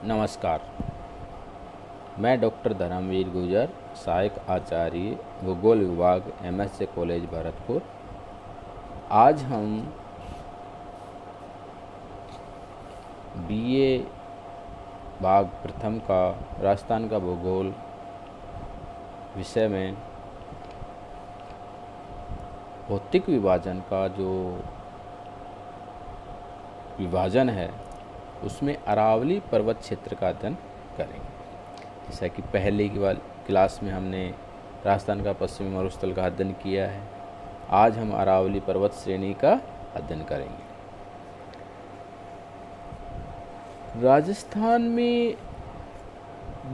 नमस्कार। मैं डॉक्टर धर्मवीर गुर्जर, सहायक आचार्य भूगोल विभाग MSc कॉलेज भरतपुर। आज हम BA भाग प्रथम का राजस्थान का भूगोल विषय में भौतिक विभाजन का जो विभाजन है उसमें अरावली पर्वत क्षेत्र का अध्ययन करेंगे। जैसा कि पहले की क्लास में हमने राजस्थान का पश्चिमी मरुस्थल का अध्ययन किया है, आज हम अरावली पर्वत श्रेणी का अध्ययन करेंगे। राजस्थान में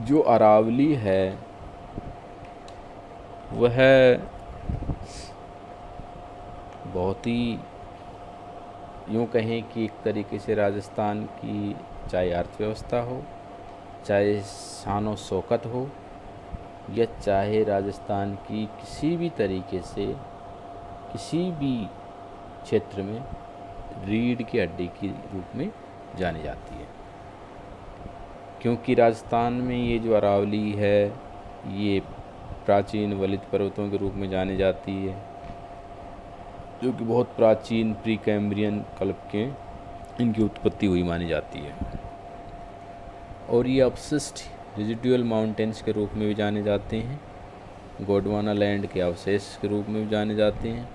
जो अरावली है वह बहुत ही यूँ कहें कि एक तरीके से राजस्थान की चाहे अर्थव्यवस्था हो, चाहे शान शौकत हो, या चाहे राजस्थान की किसी भी तरीके से किसी भी क्षेत्र में रीढ़ की हड्डी के रूप में जानी जाती है। क्योंकि राजस्थान में ये जो अरावली है ये प्राचीन वलित पर्वतों के रूप में जानी जाती है, जो कि बहुत प्राचीन प्री कैम्ब्रियन कल्प के इनकी उत्पत्ति हुई मानी जाती है। और ये अवशिष्ट रेजिडुअल माउंटेन्स के रूप में भी जाने जाते हैं, गोंडवाना लैंड के अवशेष के रूप में भी जाने जाते हैं।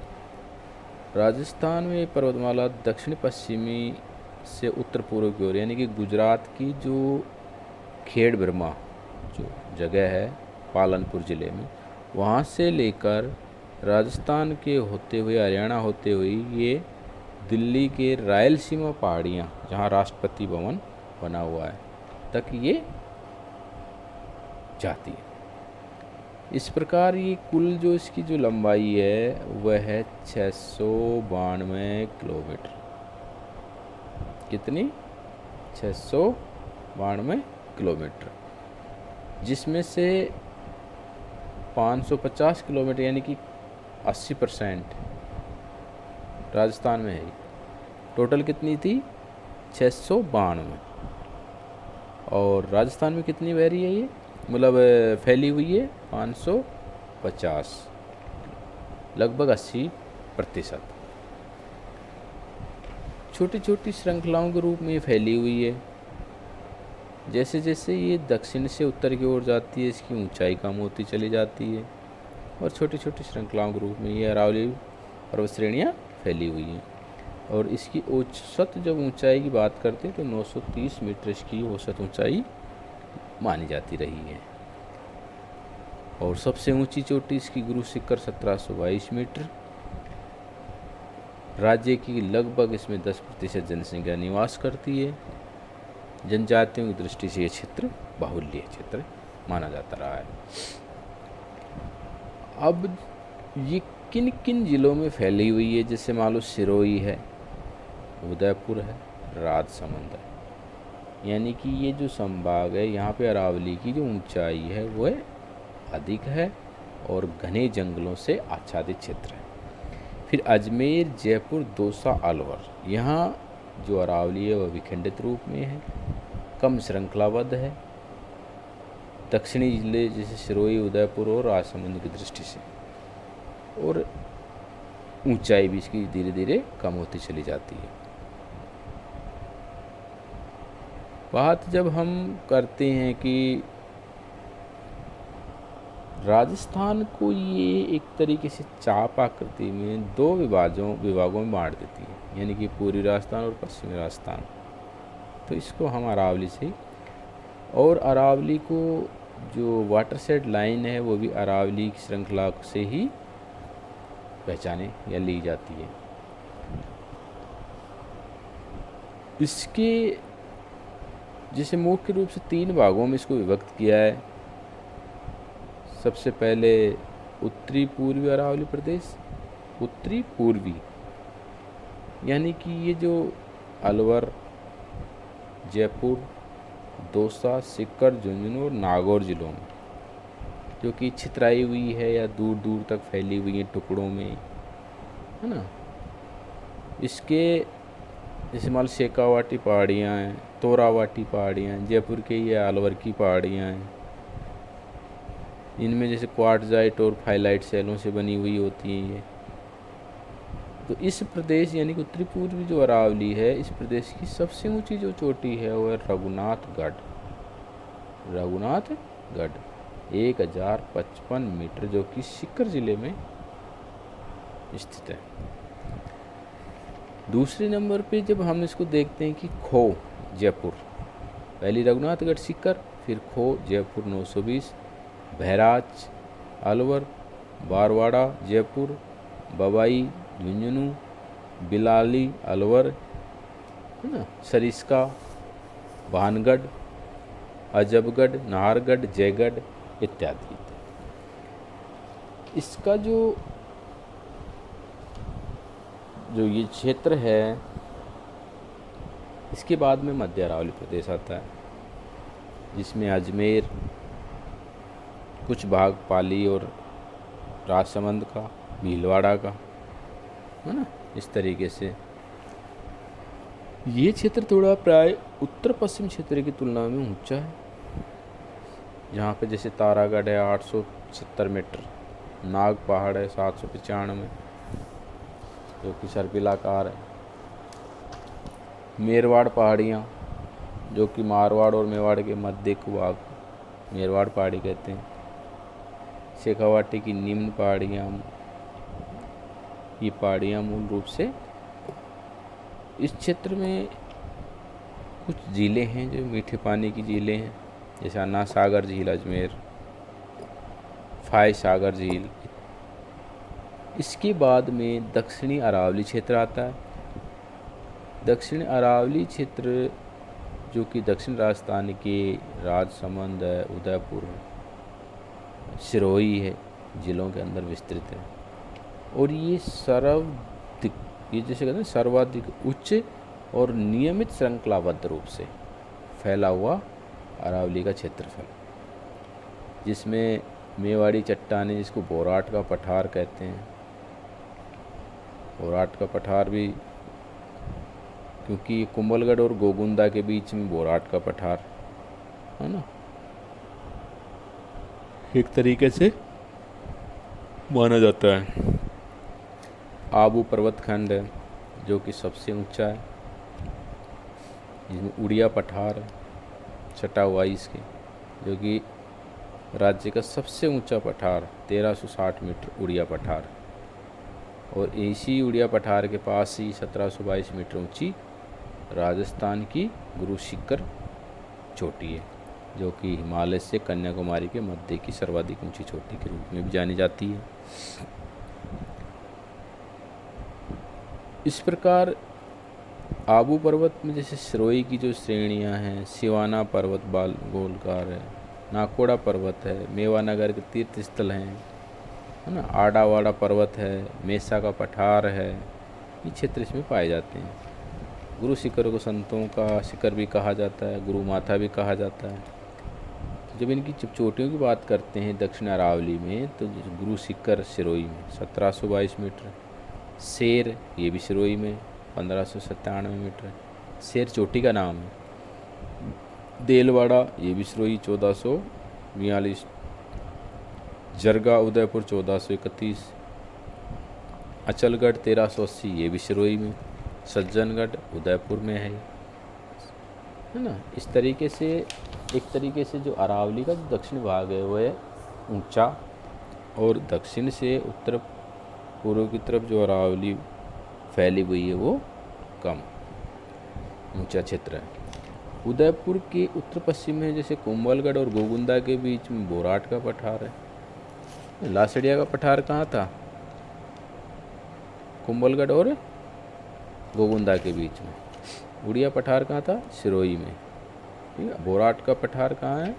राजस्थान में पर्वतमाला दक्षिण पश्चिमी से उत्तर पूर्व की ओर, यानी कि गुजरात की जो खेड़ ब्रह्मा जो जगह है पालनपुर ज़िले में, वहाँ से लेकर राजस्थान के होते हुए हरियाणा होते हुए ये दिल्ली के रायलसीमा पहाड़ियाँ जहाँ राष्ट्रपति भवन बना हुआ है तक ये जाती है। इस प्रकार ये कुल जो इसकी जो लंबाई है वह है 692 किलोमीटर। कितनी? 692 किलोमीटर, जिसमें से 550 किलोमीटर यानी कि 80% राजस्थान में है। टोटल कितनी थी? 692। और राजस्थान में कितनी बह रही है ये, मतलब फैली हुई है? 550, लगभग 80%। छोटी छोटी श्रृंखलाओं के रूप में ये फैली हुई है। जैसे जैसे ये दक्षिण से उत्तर की ओर जाती है इसकी ऊंचाई कम होती चली जाती है और छोटी छोटी श्रृंखलाओं के रूप में ये अरावली पर्वत श्रेणियाँ फैली हुई हैं। और इसकी औसत जब ऊंचाई की बात करते हैं तो 930 मीटर इसकी औसत ऊंचाई मानी जाती रही है। और सबसे ऊंची चोटी इसकी गुरु शिखर 1722 मीटर। राज्य की लगभग इसमें 10% जनसंख्या निवास करती है। जनजातियों की दृष्टि से ये क्षेत्र बाहुल्य क्षेत्र माना जाता रहा है। अब ये किन किन जिलों में फैली हुई है? जैसे मान लो सिरोही है, उदयपुर है, राजसमंद है, यानी कि ये जो संभाग है यहाँ पे अरावली की जो ऊंचाई है वह अधिक है और घने जंगलों से आच्छादित क्षेत्र है। फिर अजमेर, जयपुर, दौसा, अलवर, यहाँ जो अरावली है वह विखंडित रूप में है, कम श्रृंखलाबद्ध है। दक्षिणी जिले जैसे सिरोही, उदयपुर और राजसमंद की दृष्टि से, और ऊंचाई भी इसकी धीरे धीरे कम होती चली जाती है। बात जब हम करते हैं कि राजस्थान को ये एक तरीके से चाप आकृति में दो विभागों में बांट देती है, यानी कि पूर्वी राजस्थान और पश्चिमी राजस्थान। तो इसको हम अरावली से, और अरावली को जो वाटरशेड लाइन है वो भी अरावली की श्रृंखला से ही पहचाने या ली जाती है। इसके जैसे मुख्य रूप से 3 भागों में इसको विभक्त किया है। सबसे पहले उत्तरी पूर्वी अरावली प्रदेश, उत्तरी पूर्वी, यानी कि ये जो अलवर, जयपुर, दौसा, सीकर, झुंझुनू और नागौर जिलों में जो कि छितराई हुई है या दूर दूर तक फैली हुई है टुकड़ों में, है ना, इसके जैसे मान लो शेखावाटी पहाड़ियाँ हैं, तोरावाटी पहाड़ियाँ हैं, जयपुर के ये अलवर की पहाड़ियाँ हैं। इनमें जैसे क्वार्टजाइट और फाइलाइट सेलों से बनी हुई होती हैं ये। तो इस प्रदेश यानी कि उत्तरी पूर्वी जो अरावली है, इस प्रदेश की सबसे ऊंची जो चोटी है वो है रघुनाथगढ़। रघुनाथगढ़ 1055 मीटर, जो कि सीकर जिले में स्थित है। दूसरे नंबर पे जब हम इसको देखते हैं कि खो जयपुर, पहली रघुनाथगढ़ सीकर, फिर खो जयपुर 920, बहराच अलवर, बारवाड़ा जयपुर, बवाई झुंझुनू, बिलाली अलवर, है ना, सरिस्का, भानगढ़, अजबगढ़, नाहरगढ़, जयगढ़ इत्यादि। इसका जो ये क्षेत्र है, इसके बाद में मध्य अरावली प्रदेश आता है, जिसमें अजमेर, कुछ भाग पाली और राजसमंद का, भीलवाड़ा का, है ना, इस तरीके से ये क्षेत्र थोड़ा प्राय उत्तर पश्चिम क्षेत्र की तुलना में ऊंचा है। यहाँ पे जैसे तारागढ़ है 870 मीटर, नाग पहाड़ है 795, जो कि सर्पिलाकार है, मेरवाड़ पहाड़ियाँ, जो कि मारवाड़ और मेवाड़ के मध्य को भाग मेरवाड़ पहाड़ी कहते हैं, शेखावाटी की निम्न पहाड़ियाँ, ये पहाड़ियाँ मूल रूप से इस क्षेत्र में कुछ झीलें हैं जो मीठे पानी की झीलें हैं, जैसे अन्ना सागर झील अजमेर, फाय सागर झील। इसके बाद में दक्षिणी अरावली क्षेत्र आता है। दक्षिणी अरावली क्षेत्र जो कि दक्षिण राजस्थान के राजसमंद है, उदयपुर, सिरोही है, जिलों के अंदर विस्तृत है। और ये जैसे कहते हैं सर्वाधिक उच्च और नियमित श्रृंखलाबद्ध रूप से फैला हुआ अरावली का क्षेत्रफल, जिसमें मेवाड़ी चट्टानें, जिसको बोराट का पठार कहते हैं, बोराट का पठार भी, क्योंकि कुंभलगढ़ और गोगुंदा के बीच में बोराट का पठार है ना, एक तरीके से माना जाता है। आबू पर्वत खंड है जो कि सबसे ऊंचा है, जिसमें उड़िया पठार है, छठा हुआ इसके, जो कि राज्य का सबसे ऊंचा पठार 1360 मीटर उड़िया पठार। और इसी उड़िया पठार के पास ही 1722 मीटर ऊंची राजस्थान की गुरु शिखर चोटी है, जो कि हिमालय से कन्याकुमारी के मध्य की सर्वाधिक ऊंची चोटी के रूप में भी जानी जाती है। इस प्रकार आबू पर्वत में जैसे सिरोही की जो श्रेणियां हैं, सिवाना पर्वत गोलकार है, नाकोड़ा पर्वत है, मेवानगर के तीर्थ स्थल हैं, है ना, आडावाड़ा पर्वत है, मेसा का पठार है, ये क्षेत्र इसमें पाए जाते हैं। गुरु शिखर को संतों का शिखर भी कहा जाता है, गुरु माथा भी कहा जाता है। जब इनकी चोटियों की बात करते हैं दक्षिण अरावली में, तो गुरु शिखर सिरोही में 1722 मीटर, शेर ये भी सिरोही में 1597 मीटर, शेर चोटी का नाम है। देलवाड़ा ये भी सिरोही 1442, जरगा उदयपुर 1431, अचलगढ़ 1380 ये भी सिरोही में, सज्जनगढ़ उदयपुर में है ना। इस तरीके से एक तरीके से जो अरावली का जो दक्षिण भाग है वो है ऊंचा, और दक्षिण से उत्तर पूर्व की तरफ जो अरावली फैली हुई है वो कम ऊंचा क्षेत्र है। उदयपुर के उत्तर पश्चिम में जैसे कुंभलगढ़ और गोगुंदा के बीच में बोराट का पठार है। लासड़िया का पठार कहाँ था? कुंभलगढ़ और गोगुंदा के बीच में। उड़िया पठार कहाँ था? सिरोही में। ठीक है। बोराट का पठार कहाँ है?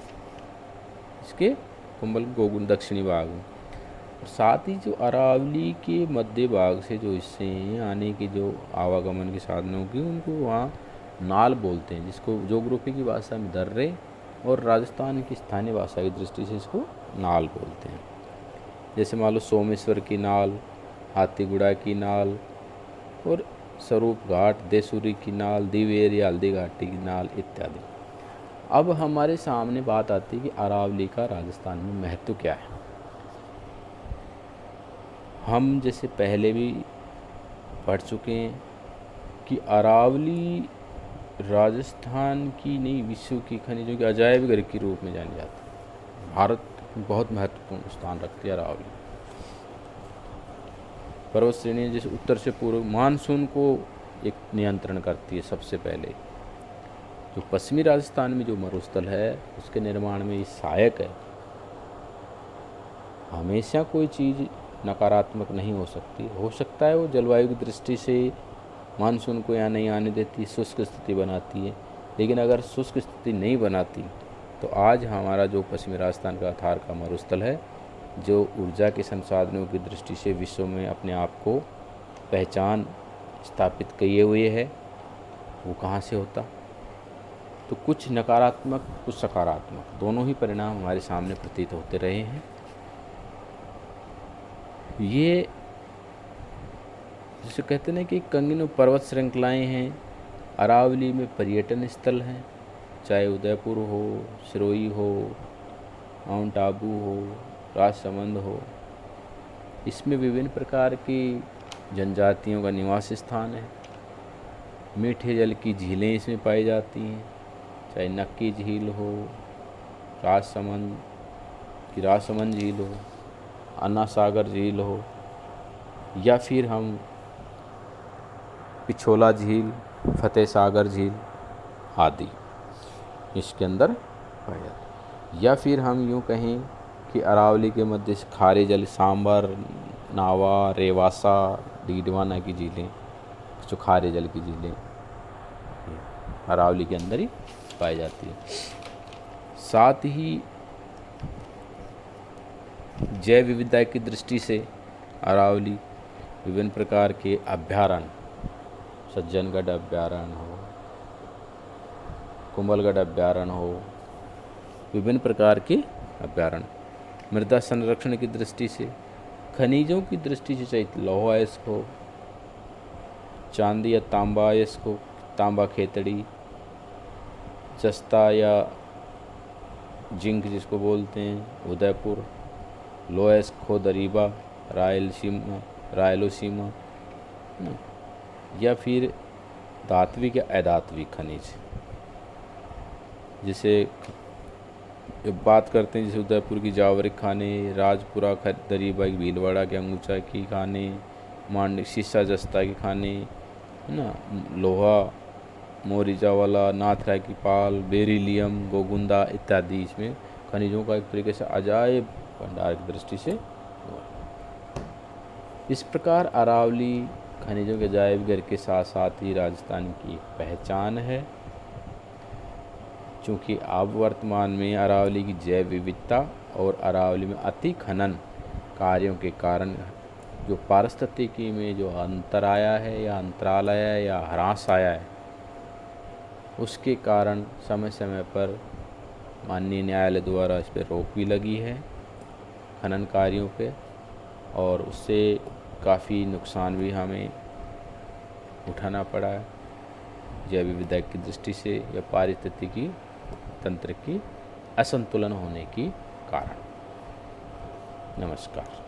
इसके गोगुंदा दक्षिणी भाग में। और साथ ही जो अरावली के मध्य भाग से जो हिस्से हैं आने की जो आवागमन के साधनों की, उनको वहाँ नाल बोलते हैं, जिसको जोग्राफी की भाषा में दर्रे और राजस्थान की स्थानीय भाषा की दृष्टि से इसको नाल बोलते हैं। जैसे मान लो सोमेश्वर की नाल, हाथीगुड़ा की नाल, और स्वरूप घाट, देसूरी की नाल, दिवेर या हल्दी घाटी की नाल इत्यादि। अब हमारे सामने बात आती है कि अरावली का राजस्थान में महत्व क्या है। हम जैसे पहले भी पढ़ चुके हैं कि अरावली राजस्थान की नहीं, विश्व की खनिजों के अजायब घर के रूप में जानी जाती है। भारत में बहुत महत्वपूर्ण स्थान रखती है अरावली। पर्वत श्रेणी जैसे उत्तर से पूर्व मानसून को एक नियंत्रण करती है। सबसे पहले जो पश्चिमी राजस्थान में जो मरुस्थल है उसके निर्माण में ये सहायक है। हमेशा कोई चीज़ नकारात्मक नहीं हो सकती। हो सकता है वो जलवायु की दृष्टि से मानसून को यहाँ नहीं आने देती, शुष्क स्थिति बनाती है, लेकिन अगर शुष्क स्थिति नहीं बनाती तो आज हमारा जो पश्चिमी राजस्थान का थार का मरुस्थल है, जो ऊर्जा के संसाधनों की दृष्टि से विश्व में अपने आप को पहचान स्थापित किए हुए है, वो कहाँ से होता। तो कुछ नकारात्मक कुछ सकारात्मक दोनों ही परिणाम हमारे सामने प्रतीत होते रहे हैं। ये जिसे कहते हैं कि कंगन पर्वत श्रृंखलाएँ हैं। अरावली में पर्यटन स्थल हैं, चाहे उदयपुर हो, सिरोही हो, माउंट आबू हो, राजसमंद हो। इसमें विभिन्न प्रकार की जनजातियों का निवास स्थान है। मीठे जल की झीलें इसमें पाई जाती हैं, चाहे नक्की झील हो, राजसमंद झील हो, अन्ना सागर झील हो, या फिर हम पिछोला झील, फतेह सागर झील आदि इसके अंदर पाए जाते। या फिर हम यूँ कहें कि अरावली के मध्य से खारे जल सांबर, नावा, रेवासा, डीडवाना की झीलें, जो खारे जल की झीलें अरावली के अंदर ही पाई जाती है। साथ ही जैव विविधता की दृष्टि से अरावली विभिन्न प्रकार के अभ्यारण्य, सज्जनगढ़ अभ्यारण्य हो, कुंभलगढ़ अभ्यारण्य हो, विभिन्न प्रकार के अभ्यारण्य। मृदा संरक्षण की दृष्टि से, खनिजों की दृष्टि से, चाहे लौह अयस्क हो, चांदी या तांबा अयस्क हो, तांबा खेतड़ी, जस्ता या जिंक जिसको बोलते हैं उदयपुर, लौह अयस्क हो दरीबा, रायलसीमा, या फिर धात्विक या अधात्विक खनिज। जिसे बात करते हैं जैसे उदयपुर की जावरिक खाने, राजपुरा दरीबा की भीलवाड़ा के अंगूचा की खाने, मांड शीशा जस्ता की खाने, है ना, लोहा मोरिजा वाला, नाथराय की पाल, बेरिलियम, गोगुंदा इत्यादि इसमें खनिजों का एक तरीके से अजायब भंडार की दृष्टि से। इस प्रकार अरावली खनिजों के अजायब घर के साथ साथ ही राजस्थान की एक पहचान है। चूँकि अब वर्तमान में अरावली की जैव विविधता और अरावली में अति खनन कार्यों के कारण जो पारिस्थितिकी में जो अंतर आया है या अंतराल आया है या ह्रास आया है, उसके कारण समय समय पर माननीय न्यायालय द्वारा इस पर रोक भी लगी है खनन कार्यों पे, और उससे काफ़ी नुकसान भी हमें उठाना पड़ा है जैव विविधता की दृष्टि से या पारिस्थितिकी तंत्र की असंतुलन होने के कारण। नमस्कार।